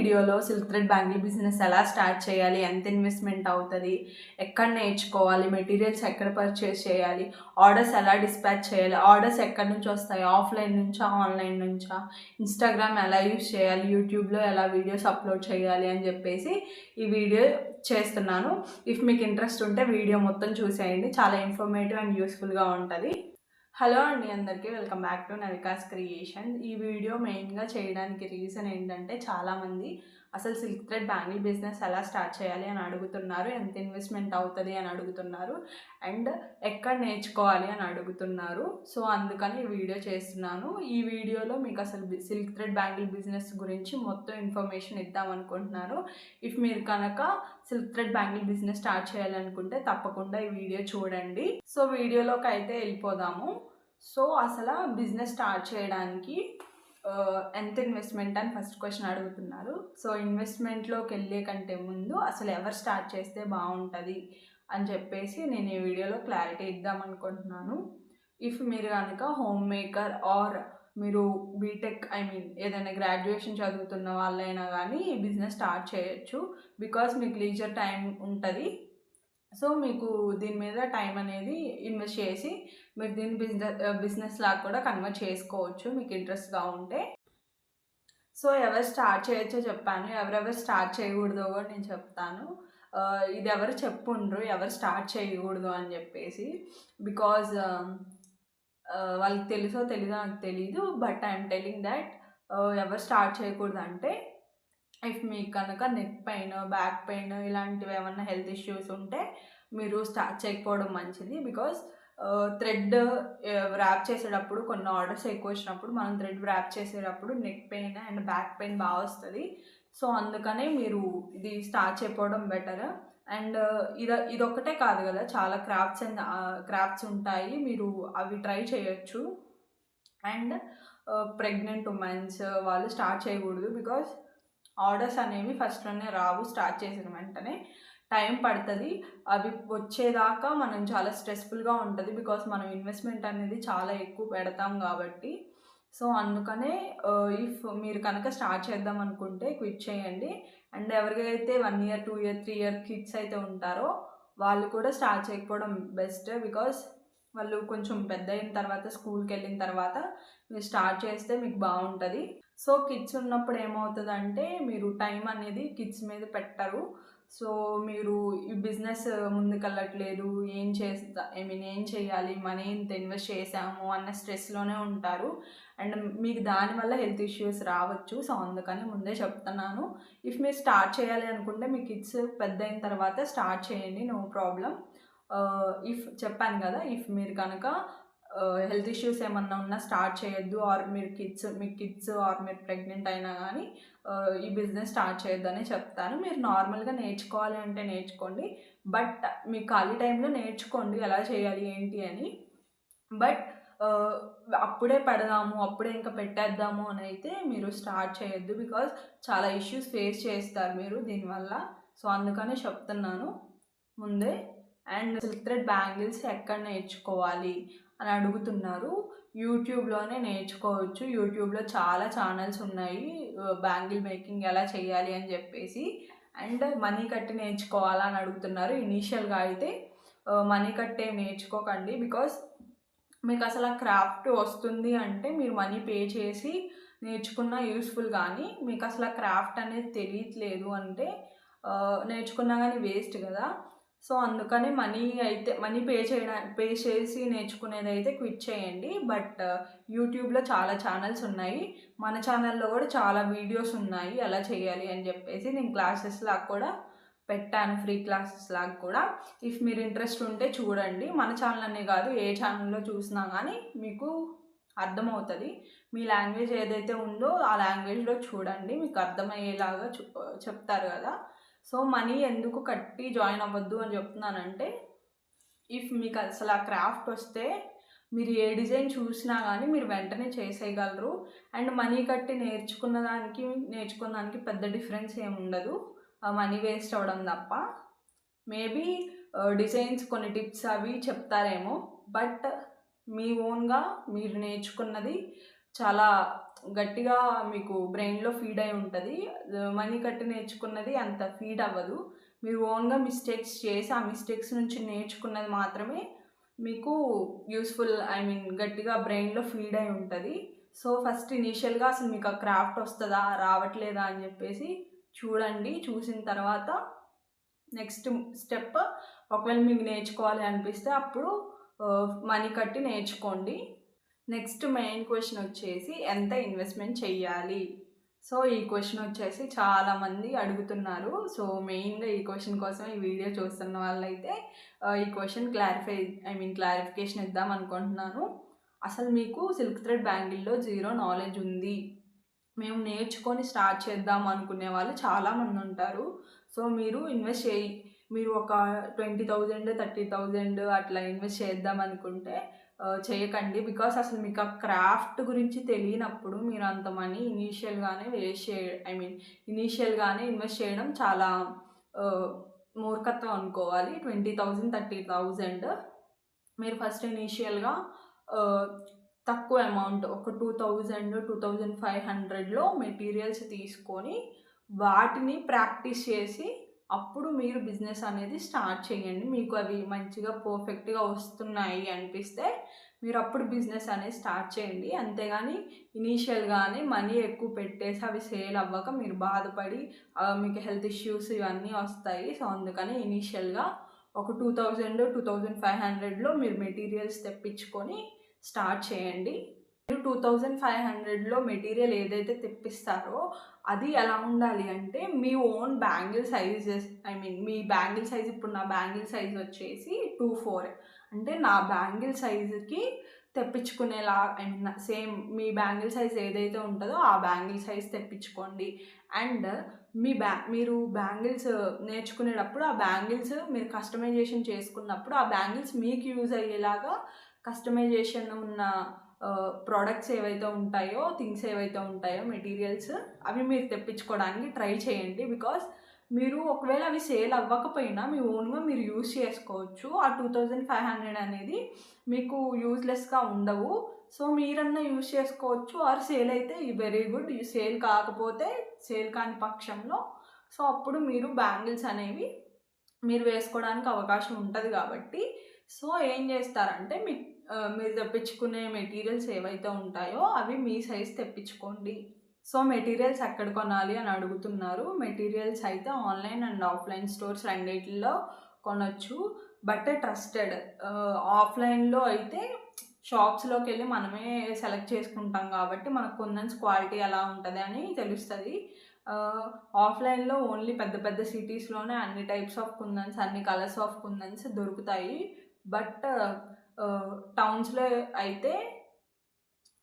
వీడియోలో silk thread bangle business ఎలా start చేయాలి, ఎంత ఇన్వెస్ట్మెంట్ అవుతుంది, ఎక్కడ నేర్చుకోవాలి, మెటీరియల్స్ ఎక్కడ పర్చేస్ చేయాలి, ఆర్డర్స్ ఎలా డిస్పాచ్ చేయాలి, ఆర్డర్స్ ఎక్కడి నుంచి వస్తాయి, ఆఫ్లైన్ నుంచా ఆన్లైన్ నుంచా, ఇన్స్టాగ్రామ్ ఎలా యూస్ చేయాలి, యూట్యూబ్లో ఎలా వీడియోస్ అప్లోడ్ చేయాలి అని చెప్పేసి ఈ వీడియో చేస్తున్నాను. ఇఫ్ మీకు ఇంట్రెస్ట్ ఉంటే వీడియో మొత్తం చూసేయండి, చాలా ఇన్ఫర్మేటివ్ అండ్ యూస్ఫుల్గా ఉంటుంది. హలో అండి, అందరికీ వెల్కమ్ బ్యాక్ టు నవికాస్ క్రియేషన్. ఈ వీడియో మెయిన్గా చేయడానికి రీజన్ ఏంటంటే, చాలామంది అసలు సిల్క్ థ్రెడ్ బ్యాంగిల్ బిజినెస్ ఎలా స్టార్ట్ చేయాలి అని అడుగుతున్నారు, ఎంత ఇన్వెస్ట్మెంట్ అవుతుంది అని అడుగుతున్నారు, అండ్ ఎక్కడ నేర్చుకోవాలి అని అడుగుతున్నారు. సో అందుకని ఈ వీడియో చేస్తున్నాను. ఈ వీడియోలో మీకు అసలు సిల్క్ థ్రెడ్ బ్యాంగిల్ బిజినెస్ గురించి మొత్తం ఇన్ఫర్మేషన్ ఇద్దాం అనుకుంటున్నాను. ఇఫ్ మీరు కనుక silk thread bangle business start చేయాలనుకుంటే తప్పకుండా ఈ వీడియో చూడండి. సో వీడియోలోకి అయితే వెళ్ళిపోదాము. సో అసలు బిజినెస్ స్టార్ట్ చేయడానికి ఎంత ఇన్వెస్ట్మెంట్ అని ఫస్ట్ క్వశ్చన్ అడుగుతున్నారు. సో ఇన్వెస్ట్మెంట్లోకి వెళ్ళే కంటే ముందు అసలు ఎవరు స్టార్ట్ చేస్తే బాగుంటుంది అని చెప్పేసి నేను ఈ వీడియోలో క్లారిటీ ఇద్దాం అనుకుంటున్నాను. ఇఫ్ మీరు కనుక హోమ్ మేకర్ ఆర్ మీరు బీటెక్ ఏదైనా గ్రాడ్యుయేషన్ చదువుతున్న వాళ్ళైనా కానీ ఈ బిజినెస్ స్టార్ట్ చేయొచ్చు. బికాస్ మీకు లీజర్ టైం ఉంటుంది. సో మీకు దీని మీద టైం అనేది ఇన్వెస్ట్ చేసి మీరు దీన్ని బిజినెస్ లాగా కూడా కన్వర్ట్ చేసుకోవచ్చు మీకు ఇంట్రెస్ట్గా ఉంటే. సో ఎవరు స్టార్ట్ చేయొచ్చో చెప్పాను, ఎవరెవరు స్టార్ట్ చేయకూడదో కూడా నేను చెప్తాను. ఇది ఎవరు చెప్పుండ్రు ఎవరు స్టార్ట్ చేయకూడదు అని చెప్పేసి. బికాజ్ వాళ్ళకి తెలుసో తెలీదో నాకు తెలీదు, బట్ ఐఎమ్ టెలింగ్ దట్ ఎవరు స్టార్ట్ చేయకూడదు అంటే, ఇఫ్ మీకు కనుక నెక్ పెయిన్, బ్యాక్ పెయిన్ ఇలాంటివి ఏమన్నా హెల్త్ ఇష్యూస్ ఉంటే మీరు స్టార్ట్ చేయకపోవడం మంచిది. బికాజ్ థ్రెడ్ ర్యాప్ చేసేటప్పుడు కొన్ని ఆర్డర్స్ ఎక్కువ వచ్చినప్పుడు మనం థ్రెడ్ ర్యాప్ చేసేటప్పుడు neck pain and back pain బాగా వస్తుంది. సో అందుకనే మీరు ఇది స్టార్ట్ చేయకపోవడం బెటర్. అండ్ ఇదొక్కటే కాదు కదా, చాలా క్రాఫ్ట్స్ ఉంటాయి, మీరు అవి ట్రై చేయొచ్చు. అండ్ ప్రెగ్నెంట్ ఉమెన్స్ వాళ్ళు స్టార్ట్ చేయకూడదు. బికాజ్ ఆర్డర్స్ అనేవి ఫస్ట్లోనే రావు, స్టార్ట్ చేసిన వెంటనే టైం పడుతుంది. అవి వచ్చేదాకా మనం చాలా స్ట్రెస్ఫుల్గా ఉంటుంది. బికాస్ మనం ఇన్వెస్ట్మెంట్ అనేది చాలా ఎక్కువ పెడతాం కాబట్టి. సో అందుకనే ఇఫ్ మీరు కనుక స్టార్ట్ చేద్దాం అనుకుంటే క్విట్ చేయండి. అండ్ ఎవరికైతే 1 year 2 year 3 year కిడ్స్ అయితే ఉంటారో వాళ్ళు కూడా స్టార్ట్ చేయకపోవడం బెస్ట్. బికాస్ వాళ్ళు కొంచెం పెద్ద అయిన తర్వాత స్కూల్కి వెళ్ళిన తర్వాత మీరు స్టార్ట్ చేస్తే మీకు బాగుంటుంది. సో కిడ్స్ ఉన్నప్పుడు ఏమవుతుందంటే మీరు టైం అనేది కిడ్స్ మీద పెట్టరు. సో మీరు ఈ బిజినెస్ ముందుకెళ్ళట్లేదు, ఏం చేయాలి, మనీ ఇంత ఇన్వెస్ట్ చేసాము అన్న స్ట్రెస్లోనే ఉంటారు. అండ్ మీకు దానివల్ల హెల్త్ ఇష్యూస్ రావచ్చు. సో అందుకని ముందే చెప్తున్నాను, ఇఫ్ మీరు స్టార్ట్ చేయాలి అనుకుంటే మీ కిడ్స్ పెద్ద అయిన తర్వాత స్టార్ట్ చేయండి, నో ప్రాబ్లం. ఇఫ్ చెప్పాను కదా, ఇఫ్ మీరు కనుక హెల్త్ ఇష్యూస్ ఏమన్నా ఉన్నా స్టార్ట్ చేయొద్దు, ఆర్ మీ కిడ్స్ ఆర్ మీరు ప్రెగ్నెంట్ అయినా కానీ ఈ బిజినెస్ స్టార్ట్ చేయొద్దని చెప్తాను. మీరు నార్మల్గా నేర్చుకోవాలి అంటే నేర్చుకోండి, బట్ మీ ఖాళీ టైంలో నేర్చుకోండి ఎలా చేయాలి ఏంటి అని. బట్ అప్పుడే పెడదాము, అప్పుడే ఇంకా పెట్టేద్దాము అని అయితే మీరు స్టార్ట్ చేయొద్దు. బికాజ్ చాలా ఇష్యూస్ ఫేస్ చేస్తారు మీరు దీనివల్ల. సో అందుకనే చెప్తున్నాను ముందే. అండ్ సిల్క్ థ్రెడ్ బ్యాంగిల్స్ ఎక్కడ నేర్చుకోవాలి అని అడుగుతున్నారు. యూట్యూబ్లోనే నేర్చుకోవచ్చు. యూట్యూబ్లో చాలా ఛానల్స్ ఉన్నాయి బ్యాంగిల్ మేకింగ్ ఎలా చేయాలి అని చెప్పేసి. అండ్ మనీ కట్టి నేర్చుకోవాలా అని అడుగుతున్నారు. ఇనీషియల్గా అయితే మనీ కట్టే నేర్చుకోకండి. బికాస్ మీకు అసలు ఆ క్రాఫ్ట్ వస్తుంది అంటే మీరు మనీ పే చేసి నేర్చుకున్నా యూస్ఫుల్. కానీ మీకు అసలు ఆ క్రాఫ్ట్ అనేది తెలియట్లేదు అంటే నేర్చుకున్నా కానీ వేస్ట్ కదా. సో అందుకని మనీ పే చేసి నేర్చుకునేది అయితే క్విట్ చేయండి. బట్ యూట్యూబ్లో చాలా ఛానల్స్ ఉన్నాయి, మన ఛానల్లో కూడా చాలా వీడియోస్ ఉన్నాయి ఎలా చేయాలి అని చెప్పేసి. నేను క్లాసెస్ లాగా కూడా పెట్టాను, ఫ్రీ క్లాసెస్ లాగా కూడా. ఇఫ్ మీరు ఇంట్రెస్ట్ ఉంటే చూడండి. మన ఛానల్ అనే కాదు, ఏ ఛానల్లో చూసినా కానీ మీకు అర్థమవుతుంది. మీ లాంగ్వేజ్ ఏదైతే ఉందో ఆ లాంగ్వేజ్లో చూడండి, మీకు అర్థమయ్యేలాగా చెప్తారు కదా. సో మనీ ఎందుకు కట్టి జాయిన్ అవ్వద్దు అని చెప్తున్నానంటే, ఇఫ్ మీకు అసలు ఆ క్రాఫ్ట్ వస్తే మీరు ఏ డిజైన్ చూసినా కానీ మీరు వెంటనే చేసేయగలరు. అండ్ మనీ కట్టి నేర్చుకున్న దానికి పెద్ద డిఫరెన్స్ ఏమి ఉండదు, మనీ వేస్ట్ అవ్వడం తప్ప. మేబీ డిజైన్స్ కొన్ని టిప్స్ అవి చెప్తారేమో, బట్ మీ ఓన్గా మీరు నేర్చుకున్నది చాలా గట్టిగా మీకు బ్రెయిన్లో ఫీడ్ అయి ఉంటుంది. మనీ కట్టి నేర్చుకున్నది అంత ఫీడ్ అవ్వదు. మీరు ఓన్గా మిస్టేక్స్ చేసి ఆ మిస్టేక్స్ నుంచి నేర్చుకున్నది మాత్రమే మీకు యూస్ఫుల్, గట్టిగా బ్రెయిన్లో ఫీడ్ అయి ఉంటుంది. సో ఫస్ట్ ఇనీషియల్గా అసలు మీకు ఆ క్రాఫ్ట్ వస్తుందా రావట్లేదా అని చెప్పేసి చూడండి. చూసిన తర్వాత నెక్స్ట్ స్టెప్, ఒకవేళ మీకు నేర్చుకోవాలి అనిపిస్తే అప్పుడు మనీ కట్టి నేర్చుకోండి. నెక్స్ట్ మెయిన్ క్వశ్చన్ వచ్చేసి ఎంత ఇన్వెస్ట్మెంట్ చెయ్యాలి. సో ఈ క్వశ్చన్ వచ్చేసి చాలామంది అడుగుతున్నారు. సో మెయిన్గా ఈ క్వశ్చన్ కోసం ఈ వీడియో చూస్తున్న వాళ్ళైతే ఈ క్వశ్చన్ క్లారిఫికేషన్ ఇద్దాం అనుకుంటున్నాను. అసలు మీకు సిల్క్ థ్రెడ్ బ్యాంగిల్లో జీరో నాలెడ్జ్ ఉంది, మేము నేర్చుకొని స్టార్ట్ చేద్దాం అనుకునే వాళ్ళు చాలామంది ఉంటారు. సో మీరు ఒక 20,000 30,000 అట్లా ఇన్వెస్ట్ చేద్దాం అనుకుంటే చేయకండి. బికాస్ అసలు మీకు ఆ క్రాఫ్ట్ గురించి తెలియనప్పుడు మీరు అంత మనీ ఇనీషియల్గానే ఇన్వెస్ట్ చేయడం చాలా మూర్ఖత్వం అనుకోవాలి. 20,000 30,000 మీరు ఫస్ట్ ఇనీషియల్గా తక్కువ అమౌంట్ ఒక 2,000 2,500లో మెటీరియల్స్ తీసుకొని వాటిని ప్రాక్టీస్ చేసి అప్పుడు మీరు బిజినెస్ అనేది స్టార్ట్ చేయండి. మీకు అవి మంచిగా పర్ఫెక్ట్గా వస్తున్నాయి అనిపిస్తే మీరు అప్పుడు బిజినెస్ అనేది స్టార్ట్ చేయండి. అంతేగాని ఇనీషియల్గానే మనీ ఎక్కువ పెట్టేసి అవి సేల్ అవ్వక మీరు బాధపడి మీకు హెల్త్ ఇష్యూస్ ఇవన్నీ వస్తాయి. సో అందుకని ఇనీషియల్గా ఒక 2,000 2,500లో మీరు మెటీరియల్స్ తెప్పించుకొని స్టార్ట్ చేయండి. మీరు 2,500లో మెటీరియల్ ఏదైతే తెప్పిస్తారో అది ఎలా ఉండాలి అంటే మీ ఓన్ బ్యాంగిల్ సైజెస్, మీ బ్యాంగిల్ సైజ్, ఇప్పుడు నా బ్యాంగిల్ సైజ్ వచ్చేసి 2,4, అంటే నా బ్యాంగిల్ సైజుకి తెప్పించుకునేలా సేమ్ మీ బ్యాంగిల్ సైజ్ ఏదైతే ఉంటుందో ఆ బ్యాంగిల్ సైజ్ తెప్పించుకోండి. అండ్ మీరు బ్యాంగిల్స్ నేర్చుకునేటప్పుడు ఆ బ్యాంగిల్స్ మీరు కస్టమైజేషన్ చేసుకున్నప్పుడు ఆ బ్యాంగిల్స్ మీకు యూజ్ అయ్యేలాగా కస్టమైజేషన్ ఉన్న ప్రోడక్ట్స్ ఏవైతే ఉంటాయో, థింగ్స్ ఏవైతే ఉంటాయో, మెటీరియల్స్ అవి మీరు తెప్పించుకోవడానికి ట్రై చేయండి. బికాస్ మీరు ఒకవేళ అవి సేల్ అవ్వకపోయినా మీ ఓన్గా మీరు యూజ్ చేసుకోవచ్చు. ఆ 2,500 అనేది మీకు యూజ్లెస్గా ఉండవు. సో మీరన్నా యూజ్ చేసుకోవచ్చు. ఆర్ సేల్ అయితే వెరీ గుడ్, సేల్ కాకపోతే సేల్ కాని పక్షంలో సో అప్పుడు మీరు బ్యాంగిల్స్ అనేవి మీరు వేసుకోవడానికి అవకాశం ఉంటుంది. కాబట్టి సో ఏం చేస్తారంటే మీరు తెప్పించుకునే మెటీరియల్స్ ఏవైతే ఉంటాయో అవి మీ సైజ్ తెప్పించుకోండి. సో మెటీరియల్స్ ఎక్కడ కొనాలి అని అడుగుతున్నారు. మెటీరియల్స్ అయితే ఆన్లైన్ అండ్ ఆఫ్లైన్ స్టోర్స్ రెండిట్లో కొనవచ్చు. But trusted. ఆఫ్లైన్లో అయితే షాప్స్లోకి వెళ్ళి మనమే సెలెక్ట్ చేసుకుంటాం కాబట్టి మనకు కుందన్స్ క్వాలిటీ ఎలా ఉంటుంది అని తెలుస్తుంది. ఆఫ్లైన్లో ఓన్లీ పెద్ద పెద్ద సిటీస్లోనే అన్ని టైప్స్ ఆఫ్ కుందన్స్, అన్ని కలర్స్ ఆఫ్ కుందన్స్ దొరుకుతాయి. బట్ టౌన్స్లో అయితే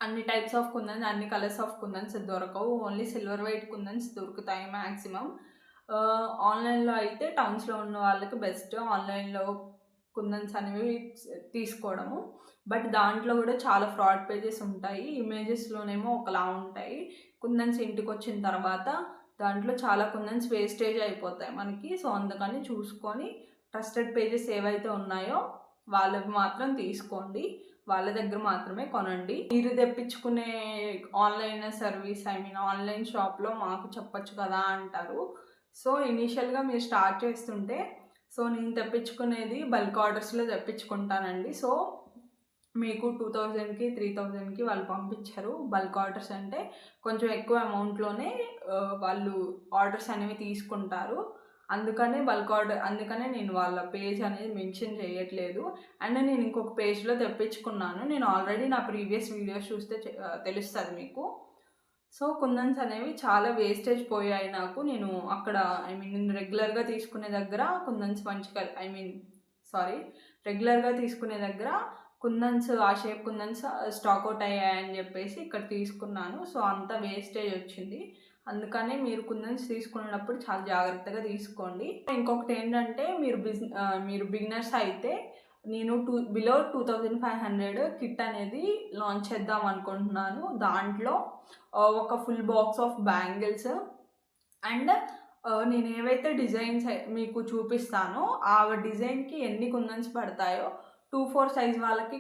అన్ని టైప్స్ ఆఫ్ కుందన్స్, అన్ని కలర్స్ ఆఫ్ కుందన్స్ దొరకవు. ఓన్లీ సిల్వర్ వైట్ కుందన్స్ దొరుకుతాయి మ్యాక్సిమం. ఆన్లైన్లో అయితే టౌన్స్లో ఉన్న వాళ్ళకి బెస్ట్ ఆన్లైన్లో కుందన్స్ అనేవి తీసుకోవడము. బట్ దాంట్లో కూడా చాలా ఫ్రాడ్ పేజెస్ ఉంటాయి. ఇమేజెస్లోనేమో ఒకలా ఉంటాయి. కుందన్స్ ఇంటికి వచ్చిన తర్వాత దాంట్లో చాలా కుందన్స్ వేస్టేజ్ అయిపోతాయి మనకి. సో అందుకని చూసుకొని ట్రస్టెడ్ పేజెస్ ఏవైతే ఉన్నాయో వాళ్ళవి మాత్రం తీసుకోండి, వాళ్ళ దగ్గర మాత్రమే కొనండి. మీరు తెప్పించుకునే ఆన్లైన్ సర్వీస్ ఆన్లైన్ షాప్లో మాకు చెప్పచ్చు కదా అంటారు. సో ఇనీషియల్గా మీరు స్టార్ట్ చేస్తుంటే సో నేను తెప్పించుకునేది బల్క్ ఆర్డర్స్లో తెప్పించుకుంటానండి. సో మీకు 2,000కి 3,000కి వాళ్ళు పంపించారు. బల్క్ ఆర్డర్స్ అంటే కొంచెం ఎక్కువ అమౌంట్లోనే వాళ్ళు ఆర్డర్స్ అనేవి తీసుకుంటారు. అందుకనే నేను వాళ్ళ పేజ్ అనేది మెన్షన్ చేయట్లేదు. అండ్ నేను ఇంకొక పేజ్లో తెప్పించుకున్నాను. నేను ఆల్రెడీ నా ప్రీవియస్ వీడియోస్ చూస్తే తెలుస్తుంది మీకు. సో కుందన్స్ అనేవి చాలా వేస్టేజ్ పోయాయి నాకు. నేను అక్కడ నేను రెగ్యులర్గా తీసుకునే దగ్గర కుందన్స్ రెగ్యులర్గా తీసుకునే దగ్గర కుందన్స్, ఆ షేప్ కుందన్స్ స్టాక్ అవుట్ అయ్యాయని చెప్పేసి ఇక్కడ తీసుకున్నాను. సో అంత వేస్టేజ్ వచ్చింది. అందుకనే మీరు కుందన్స్ తీసుకునేటప్పుడు చాలా జాగ్రత్తగా తీసుకోండి. ఇంకొకటి ఏంటంటే మీరు బిగినర్స్ అయితే నేను బిలో 2,500 కిట్ అనేది లాంచ్ చేద్దాం అనుకుంటున్నాను. దాంట్లో ఒక full box of bangles and నేను ఏవైతే డిజైన్స్ మీకు చూపిస్తానో ఆ డిజైన్కి ఎన్ని కుందన్స్ పడతాయో 2-4 సైజ్ వాళ్ళకి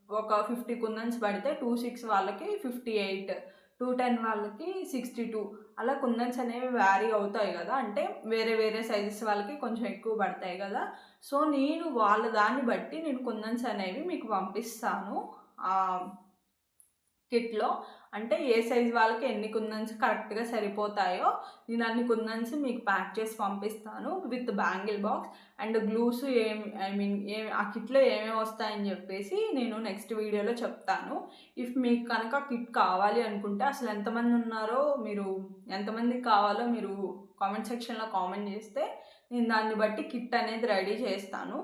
ఒక 50 కుందన్స్ పడితే 2 6 వాళ్ళకి 58, 2 10 వాళ్ళకి 62 అలా కుందన్స్ అనేవి వ్యారీ అవుతాయి కదా, అంటే వేరే వేరే సైజెస్ వాళ్ళకి కొంచెం ఎక్కువ పడతాయి కదా. సో నేను వాళ్ళ దాన్ని బట్టి నేను కుందన్స్ అనేవి మీకు పంపిస్తాను కిట్లో. అంటే ఏ సైజ్ వాళ్ళకి ఎన్ని కుందన్స్ కరెక్ట్గా సరిపోతాయో నేను అన్ని కుందన్స్ మీకు ప్యాక్ చేసి పంపిస్తాను with bangle box and glues ఆ కిట్లో ఏమేమి వస్తాయని చెప్పేసి నేను నెక్స్ట్ వీడియోలో చెప్తాను. ఇఫ్ మీకు కనుక కిట్ కావాలి అనుకుంటే అసలు ఎంతమంది ఉన్నారో, మీరు ఎంతమందికి కావాలో మీరు కామెంట్ సెక్షన్లో కామెంట్ చేస్తే నేను దాన్ని బట్టి కిట్ అనేది రెడీ చేస్తాను.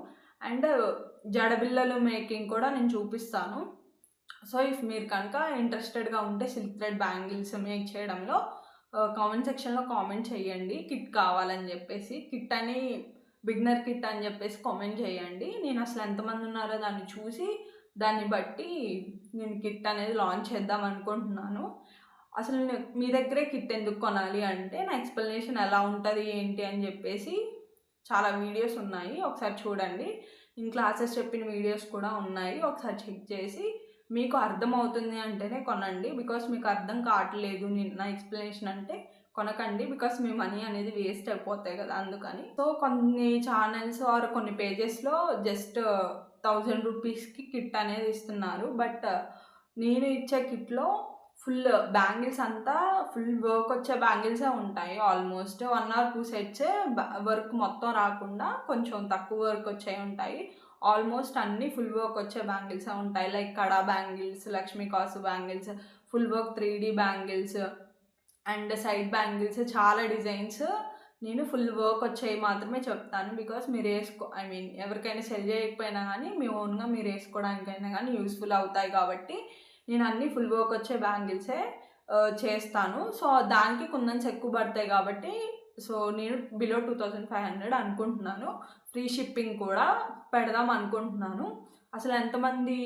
అండ్ జడబిళ్ళలు మేకింగ్ కూడా నేను చూపిస్తాను. సో ఇఫ్ మీరు కనుక ఇంట్రెస్టెడ్గా ఉంటే సిల్క్ థ్రెడ్ బ్యాంగిల్స్ మేక్ చేయడంలో కామెంట్ సెక్షన్లో కామెంట్ చేయండి కిట్ కావాలని చెప్పేసి. కిట్ అని బిగినర్ కిట్ అని చెప్పేసి కామెంట్ చేయండి. నేను అసలు ఎంతమంది ఉన్నారో దాన్ని చూసి దాన్ని బట్టి నేను కిట్ అనేది లాంచ్ చేద్దాం అనుకుంటున్నాను. అసలు మీ దగ్గరే కిట్ ఎందుకు కొనాలి అంటే నా ఎక్స్ప్లెనేషన్ ఎలా ఉంటుంది ఏంటి అని చెప్పేసి చాలా వీడియోస్ ఉన్నాయి, ఒకసారి చూడండి. నేను క్లాసెస్ చెప్పిన వీడియోస్ కూడా ఉన్నాయి, ఒకసారి చెక్ చేసి మీకు అర్థమవుతుంది అంటేనే కొనండి. బికాస్ మీకు అర్థం కావట్లేదు నా ఎక్స్ప్లెనేషన్ అంటే కొనకండి, బికాస్ మీ మనీ అనేది వేస్ట్ అయిపోతాయి కదా, అందుకని. సో కొన్ని ఛానల్స్ ఆర్ కొన్ని పేజెస్లో జస్ట్ 1000 రూపీస్కి కిట్ అనేది ఇస్తున్నారు. బట్ నేను ఇచ్చే కిట్లో ఫుల్ బ్యాంగిల్స్ అంతా ఫుల్ వర్క్ వచ్చే బ్యాంగిల్సే ఉంటాయి. ఆల్మోస్ట్ 1 or 2 సెట్స్ వర్క్ మొత్తం రాకుండా కొంచెం తక్కువ వర్క్ వచ్చేవి ఉంటాయి. ఆల్మోస్ట్ అన్ని ఫుల్ వర్క్ వచ్చే బ్యాంగిల్సే ఉంటాయి. లైక్ కడా బ్యాంగిల్స్, లక్ష్మీ కాసు bangles, full work 3D bangles and side bangles, చాలా డిజైన్స్. నేను ఫుల్ వర్క్ వచ్చేవి మాత్రమే చెప్తాను. బికాస్ మీరు ఎవరికైనా సెల్ చేయకపోయినా కానీ మీ ఓన్గా మీరు వేసుకోవడానికైనా కానీ యూస్ఫుల్ అవుతాయి కాబట్టి నేను అన్ని ఫుల్ వర్క్ వచ్చే బ్యాంగిల్సే చేస్తాను. సో దానికి కుందన్స్ ఎక్కువ పడతాయి కాబట్టి సో నేను బిలో 2500 అనుకుంటున్నాను. ఫ్రీ షిప్పింగ్ కూడా పెడదాం అనుకుంటున్నాను. అసలు ఎంతమంది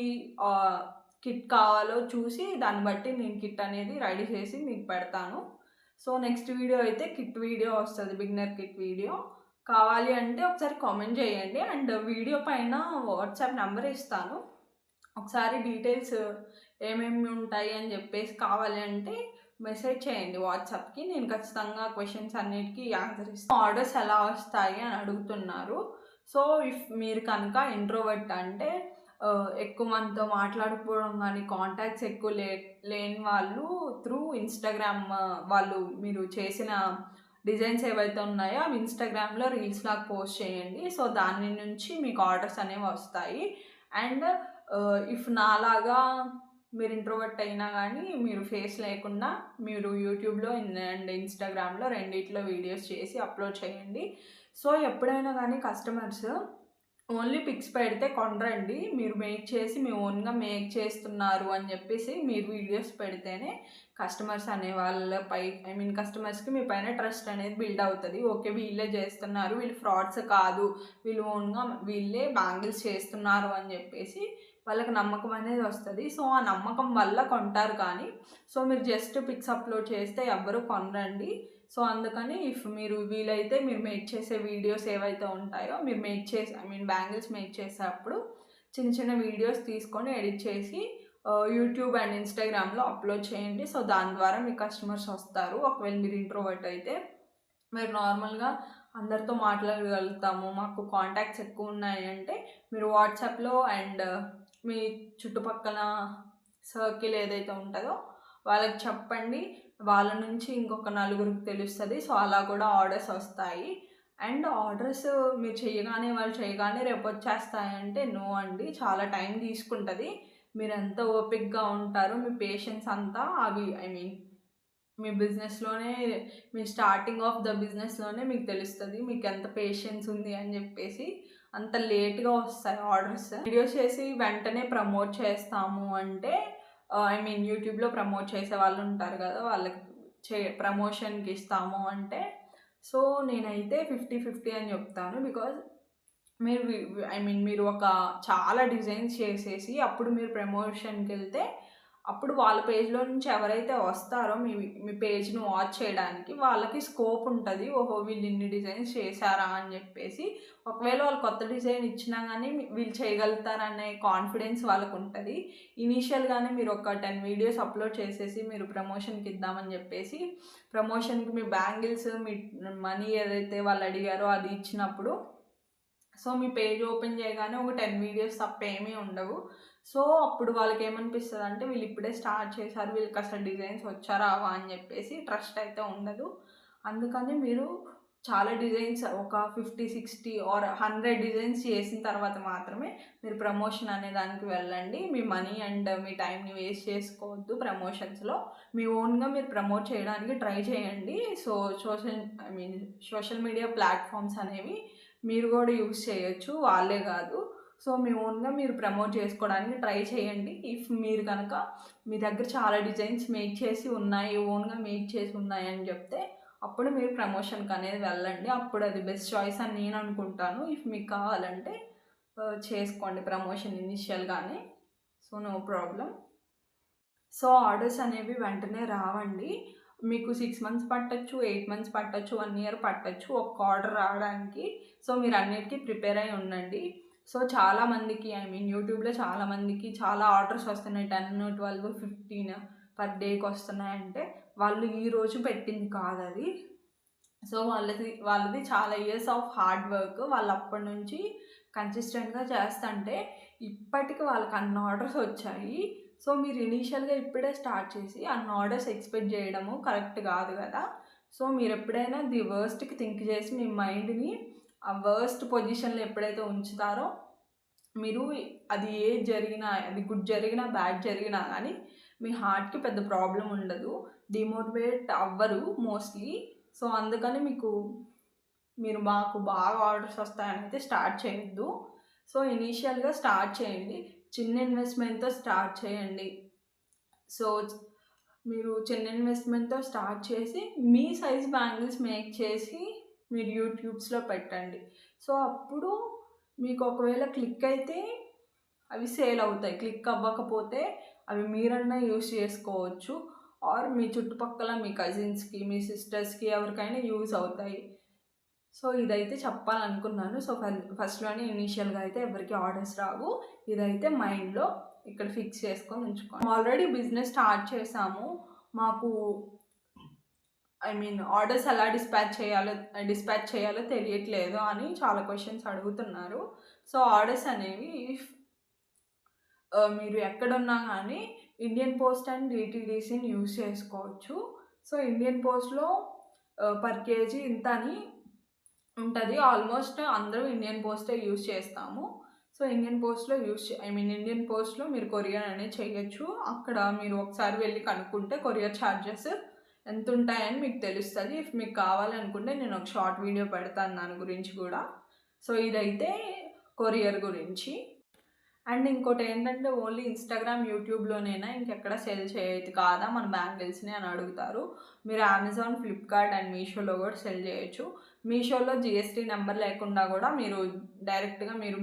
కిట్ కావాలో చూసి దాన్ని బట్టి నేను కిట్ అనేది రెడీ చేసి మీకు పెడతాను. సో నెక్స్ట్ వీడియో అయితే కిట్ వీడియో వస్తుంది, బిగినర్ కిట్ వీడియో. కావాలి అంటే ఒకసారి కామెంట్ చేయండి. అండ్ వీడియో పైన వాట్సాప్ నెంబర్ ఇస్తాను, ఒకసారి డీటెయిల్స్ ఏమేమి ఉంటాయి అని చెప్పేసి కావాలి అంటే మెసేజ్ చేయండి వాట్సాప్కి. నేను ఖచ్చితంగా క్వశ్చన్స్ అన్నిటికీ ఆన్సర్ ఇస్తాను. ఆర్డర్స్ ఎలా వస్తాయి అని అడుగుతున్నారు. సో ఇఫ్ మీరు కనుక ఇంట్రోవర్ట్ అంటే ఎక్కువ మందితో మాట్లాడుకోవడం కానీ కాంటాక్ట్స్ ఎక్కువ లేని వాళ్ళు త్రూ ఇన్స్టాగ్రామ్ వాళ్ళు మీరు చేసిన డిజైన్స్ ఏవైతే ఉన్నాయో అవి ఇన్స్టాగ్రామ్లో రీల్స్ లాగా పోస్ట్ చేయండి. సో దాని నుంచి మీకు ఆర్డర్స్ అనేవి వస్తాయి. అండ్ ఇఫ్ నాలాగా మీరు ఇంట్రోవర్ట్ అయినా కానీ మీరు ఫేస్ లేకుండా మీరు యూట్యూబ్లో అండ్ ఇన్స్టాగ్రామ్లో రెండిట్లో వీడియోస్ చేసి అప్లోడ్ చేయండి. సో ఎప్పుడైనా కానీ కస్టమర్స్ ఓన్లీ పిక్స్ పెడితే కొనరండి. మీరు మేక్ చేసి మీ ఓన్గా మేక్ చేస్తున్నారు అని చెప్పేసి మీరు వీడియోస్ పెడితేనే కస్టమర్స్ అనే వాళ్ళపై కస్టమర్స్కి మీ పైన ట్రస్ట్ అనేది బిల్డ్ అవుతుంది. ఓకే వీళ్ళే చేస్తున్నారు, వీళ్ళు ఫ్రాడ్స్ కాదు, వీళ్ళు ఓన్గా వీళ్ళే బ్యాంగిల్స్ చేస్తున్నారు అని చెప్పేసి వాళ్ళకి నమ్మకం అనేది వస్తుంది. సో ఆ నమ్మకం వల్ల కొంటారు. కానీ సో మీరు జస్ట్ పిక్స్ అప్లోడ్ చేస్తే ఎవ్వరూ కొనరండి. సో అందుకని ఇఫ్ మీరు వీలైతే మీరు మేక్ చేసే వీడియోస్ ఏవైతే ఉంటాయో మీరు మేక్ చేసి బ్యాంగిల్స్ మేక్ చేసేటప్పుడు చిన్న చిన్న వీడియోస్ తీసుకొని ఎడిట్ చేసి యూట్యూబ్ అండ్ ఇన్స్టాగ్రామ్లో అప్లోడ్ చేయండి. సో దాని ద్వారా మీ కస్టమర్స్ వస్తారు. ఒకవేళ మీరు ఇంట్రోవర్ట్ అయితే మీరు నార్మల్గా అందరితో మాట్లాడగలుగుతాము, మాకు కాంటాక్ట్స్ ఎక్కువ ఉన్నాయి అంటే మీరు వాట్సాప్లో అండ్ మీ చుట్టుపక్కల సర్కిల్ ఏదైతే ఉంటుందో వాళ్ళకి చెప్పండి. వాళ్ళ నుంచి ఇంకొక నలుగురికి తెలుస్తుంది. సో అలా కూడా ఆర్డర్స్ వస్తాయి. అండ్ ఆర్డర్స్ మీరు వాళ్ళు చేయగానే రేపు వచ్చేస్తాయంటే నో అండి, చాలా టైం తీసుకుంటుంది. మీరు ఎంత ఓపిక్గా ఉంటారో మీ పేషెన్స్ అంతా అవి మీ బిజినెస్లోనే మీ స్టార్టింగ్ ఆఫ్ ద బిజినెస్లోనే మీకు తెలుస్తుంది మీకు ఎంత పేషెన్స్ ఉంది అని చెప్పేసి. అంత లేట్గా వస్తాయి ఆర్డర్స్. వీడియోస్ చేసి వెంటనే ప్రమోట్ చేస్తాము అంటే యూట్యూబ్లో ప్రమోట్ చేసే వాళ్ళు ఉంటారు కదా, వాళ్ళకి ప్రమోషన్కి ఇస్తాము అంటే సో నేనైతే 50-50 అని చెప్తాను. బికాజ్ మీరు మీరు ఒక చాలా డిజైన్స్ చేసేసి అప్పుడు మీరు ప్రమోషన్కి వెళ్తే అప్పుడు వాళ్ళ పేజ్లో నుంచి ఎవరైతే వస్తారో మీ మీ పేజ్ను వాచ్ చేయడానికి వాళ్ళకి స్కోప్ ఉంటుంది. ఓహో, వీళ్ళు ఇన్ని డిజైన్స్ చేశారా అని చెప్పేసి. ఒకవేళ వాళ్ళు కొత్త డిజైన్ ఇచ్చినా కానీ వీళ్ళు చేయగలుగుతారనే కాన్ఫిడెన్స్ వాళ్ళకు ఉంటుంది. ఇనీషియల్గానే మీరు ఒక 10 వీడియోస్ అప్లోడ్ చేసేసి మీరు ప్రమోషన్కి ఇద్దామని చెప్పేసి ప్రమోషన్కి మీ బ్యాంగిల్స్, మీ మనీ ఏదైతే వాళ్ళు అడిగారో అది ఇచ్చినప్పుడు సో మీ పేజ్ ఓపెన్ చేయగానే ఒక 10 వీడియోస్ తప్ప ఏమీ ఉండవు. సో అప్పుడు వాళ్ళకి ఏమనిపిస్తుంది అంటే వీళ్ళు ఇప్పుడే స్టార్ట్ చేశారు, వీళ్ళకి అసలు డిజైన్స్ వచ్చారా అవా అని చెప్పేసి ట్రస్ట్ అయితే ఉండదు. అందుకని మీరు చాలా డిజైన్స్ ఒక 50, 60 ఆర్ 100 డిజైన్స్ చేసిన తర్వాత మాత్రమే మీరు ప్రమోషన్ అనే దానికి వెళ్ళండి. మీ మనీ అండ్ మీ టైంని వేస్ట్ చేసుకోవద్దు ప్రమోషన్స్లో. మీ ఓన్గా మీరు ప్రమోట్ చేయడానికి ట్రై చేయండి. సో సోషల్ మీడియా ప్లాట్ఫామ్స్ అనేవి మీరు కూడా యూస్ చేయొచ్చు, వాళ్ళే కాదు. సో మీ ఓన్గా మీరు ప్రమోట్ చేసుకోవడానికి ట్రై చేయండి. ఇఫ్ మీరు కనుక మీ దగ్గర చాలా డిజైన్స్ మేక్ చేసి ఉన్నాయి, ఓన్గా మేక్ చేసి ఉన్నాయి అని చెప్తే అప్పుడు మీరు ప్రమోషన్కి అనేది వెళ్ళండి. అప్పుడు అది బెస్ట్ చాయిస్ అని నేను అనుకుంటాను. ఇఫ్ మీకు కావాలంటే చేసుకోండి ప్రమోషన్ ఇనిషియల్గానే. So no problem. So orders అనేవి వెంటనే రావండి. మీకు 6 మంత్స్ పట్టచ్చు, 8 మంత్స్ పట్టచ్చు, 1 ఇయర్ పట్టచ్చు ఒక్క ఆర్డర్ రావడానికి. సో మీరు అన్నిటికీ ప్రిపేర్ అయి ఉండండి. సో చాలామందికి యూట్యూబ్లో చాలామందికి చాలా ఆర్డర్స్ వస్తున్నాయి, 10, 12, 15 పర్ డేకి వస్తున్నాయంటే వాళ్ళు ఈరోజు పెట్టింది కాదు అది. సో వాళ్ళది చాలా ఇయర్స్ ఆఫ్ హార్డ్ వర్క్. వాళ్ళు అప్పటి నుంచి కన్సిస్టెంట్గా చేస్తుంటే ఇప్పటికి వాళ్ళకి అన్ని ఆర్డర్స్ వచ్చాయి. సో మీరు ఇనీషియల్గా ఇప్పుడే స్టార్ట్ చేసి అన్ని ఆర్డర్స్ ఎక్స్పెక్ట్ చేయడము కరెక్ట్ కాదు కదా. సో మీరు ఎప్పుడైనా ది వర్స్ట్కి థింక్ చేసి మీ మైండ్ని ఆ వర్స్ట్ పొజిషన్లో ఎప్పుడైతే ఉంచుతారో మీరు అది ఏది జరిగినా, అది గుడ్ జరిగినా బ్యాడ్ జరిగినా కానీ మీ హార్ట్కి పెద్ద ప్రాబ్లం ఉండదు, డిమోటివేట్ అవ్వరు మోస్ట్లీ. సో అందుకని మీరు మాకు బాగా ఆర్డర్స్ వస్తాయని అయితే స్టార్ట్ చేయొద్దు. సో ఇనీషియల్గా స్టార్ట్ చేయండి, చిన్న ఇన్వెస్ట్మెంట్తో స్టార్ట్ చేయండి. సో మీరు చిన్న ఇన్వెస్ట్మెంట్తో స్టార్ట్ చేసి మీ సైజ్ బ్యాంగిల్స్ మేక్ చేసి మీరు యూట్యూబ్స్లో పెట్టండి. సో అప్పుడు మీకు ఒకవేళ క్లిక్ అయితే అవి సేల్ అవుతాయి, క్లిక్ అవ్వకపోతే అవి మీరన్నా యూస్ చేసుకోవచ్చు, ఆర్ మీ చుట్టుపక్కల మీ కజిన్స్కి, మీ సిస్టర్స్కి ఎవరికైనా యూజ్ అవుతాయి. సో ఇదైతే చెప్పాలనుకున్నాను. సో ఫస్ట్లోనే ఇనీషియల్గా అయితే ఎవరికి ఆర్డర్స్ రావు, ఇదైతే మైండ్లో ఇక్కడ ఫిక్స్ చేసుకొని ఉంచుకోండి. ఆల్రెడీ బిజినెస్ స్టార్ట్ చేసాము, మాకు ఆర్డర్స్ ఎలా డిస్పాచ్ చేయాలో తెలియట్లేదు అని చాలా క్వశ్చన్స్ అడుగుతున్నారు. సో ఆర్డర్స్ అనేవి మీరు ఎక్కడున్నా కానీ ఇండియన్ పోస్ట్ అండ్ డిటీడీసీని యూజ్ చేసుకోవచ్చు. సో ఇండియన్ పోస్ట్లో పర్ కేజీ ఇంత అని ఉంటుంది. ఆల్మోస్ట్ అందరూ ఇండియన్ పోస్టే యూజ్ చేస్తాము. సో ఇండియన్ పోస్ట్లో మీరు కొరియర్ అనేది చేయొచ్చు. అక్కడ మీరు ఒకసారి వెళ్ళి కనుక్కుంటే కొరియర్ ఛార్జెస్ ఎంత ఉంటాయని మీకు తెలుస్తుంది. ఇఫ్ మీకు కావాలనుకుంటే నేను ఒక షార్ట్ వీడియో పెడతాను దాని గురించి కూడా. సో ఇదైతే కొరియర్ గురించి. అండ్ ఇంకోటి ఏంటంటే ఓన్లీ ఇన్స్టాగ్రామ్, యూట్యూబ్లోనైనా ఇంకెక్కడ సెల్ చేయదు కాదా మన బ్యాంగిల్స్ని అని అడుగుతారు. మీరు అమెజాన్, ఫ్లిప్కార్ట్ అండ్ మీషోలో కూడా సెల్ చేయొచ్చు. మీషోలో జిఎస్టీ నెంబర్ లేకుండా కూడా మీరు డైరెక్ట్గా మీరు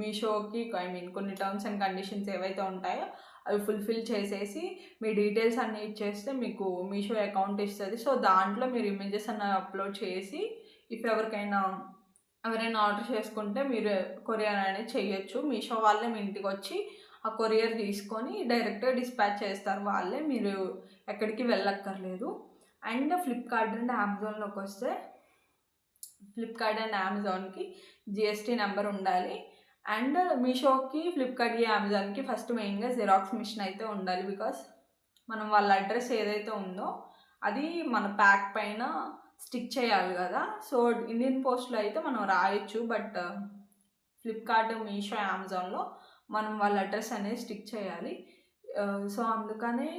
మీషోకి కొన్ని టర్మ్స్ అండ్ కండిషన్స్ ఏవైతే ఉంటాయో అవి ఫుల్ఫిల్ చేసేసి మీ డీటెయిల్స్ అన్నీ ఇచ్చేస్తే మీకు మీషో అకౌంట్ ఇస్తుంది. సో దాంట్లో మీరు ఇమేజెస్ అన్న అప్లోడ్ చేసి ఎవరైనా ఆర్డర్ చేసుకుంటే మీరు కొరియర్ అనేది చేయొచ్చు. మీషో వాళ్ళే మీ ఇంటికి వచ్చి ఆ కొరియర్ తీసుకొని డైరెక్ట్గా డిస్పాచ్ చేస్తారు వాళ్ళే, మీరు ఎక్కడికి వెళ్ళక్కర్లేదు. అండ్ ఫ్లిప్కార్ట్ అండ్ అమెజాన్లోకి వస్తే ఫ్లిప్కార్ట్ అండ్ అమెజాన్కి జిఎస్టీ నెంబర్ ఉండాలి. అండ్ మీషోకి, ఫ్లిప్కార్ట్కి, అమెజాన్కి ఫస్ట్ మెయిన్గా జిరాక్స్ మిషన్ అయితే ఉండాలి. బికాస్ మనం వాళ్ళ అడ్రస్ ఏదైతే ఉందో అది మన ప్యాక్ పైన స్టిక్ చేయాలి కదా. సో ఇండియన్ పోస్ట్లో అయితే మనం రాయొచ్చు, బట్ ఫ్లిప్కార్ట్, మీషో, అమెజాన్లో మనం వాళ్ళ అడ్రస్ అనేది స్టిక్ చేయాలి. సో అందుకనే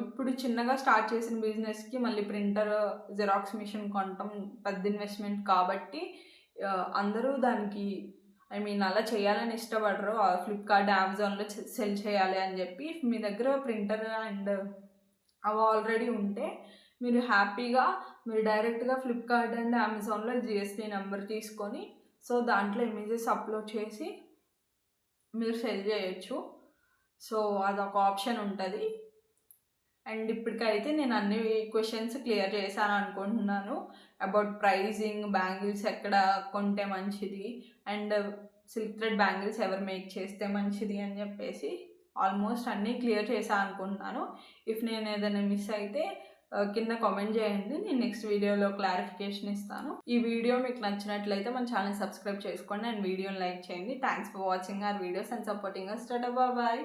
ఇప్పుడు చిన్నగా స్టార్ట్ చేసిన బిజినెస్కి మళ్ళీ ప్రింటర్, జిరాక్స్ మిషన్ కొనటం పెద్ద ఇన్వెస్ట్మెంట్ కాబట్టి అందరూ దానికి అలా చేయాలని ఇష్టపడరు. ఫ్లిప్కార్ట్, అమెజాన్లో సెల్ చేయాలి అని చెప్పి. మీ దగ్గర ప్రింటర్ అండ్ అవి ఆల్రెడీ ఉంటే మీరు హ్యాపీగా మీరు డైరెక్ట్గా ఫ్లిప్కార్ట్ అండ్ అమెజాన్లో జిఎస్టీ నెంబర్ తీసుకొని సో దాంట్లో ఇమేజెస్ అప్లోడ్ చేసి మీరు సెల్ చేయొచ్చు. సో అదొక ఆప్షన్ ఉంటుంది. అండ్ ఇప్పటికైతే నేను అన్ని క్వశ్చన్స్ క్లియర్ చేశాను అనుకుంటున్నాను. అబౌట్ ప్రైజింగ్, బ్యాంగిల్స్ ఎక్కడ కొంటే మంచిది, అండ్ సిల్క్ థ్రెడ్ బ్యాంగిల్స్ ఎవరు మేక్ చేస్తే మంచిది అని చెప్పేసి ఆల్మోస్ట్ అన్నీ క్లియర్ చేశాను అనుకుంటున్నాను. ఇఫ్ నేను ఏదైనా మిస్ అయితే కింద కామెంట్ చేయండి, నేను నెక్స్ట్ వీడియోలో క్లారిఫికేషన్ ఇస్తాను. ఈ వీడియో మీకు నచ్చినట్లయితే మన ఛానల్ సబ్స్క్రైబ్ చేసుకోండి అండ్ వీడియోని లైక్ చేయండి. Thanks for watching our videos and supporting us. Bye bye.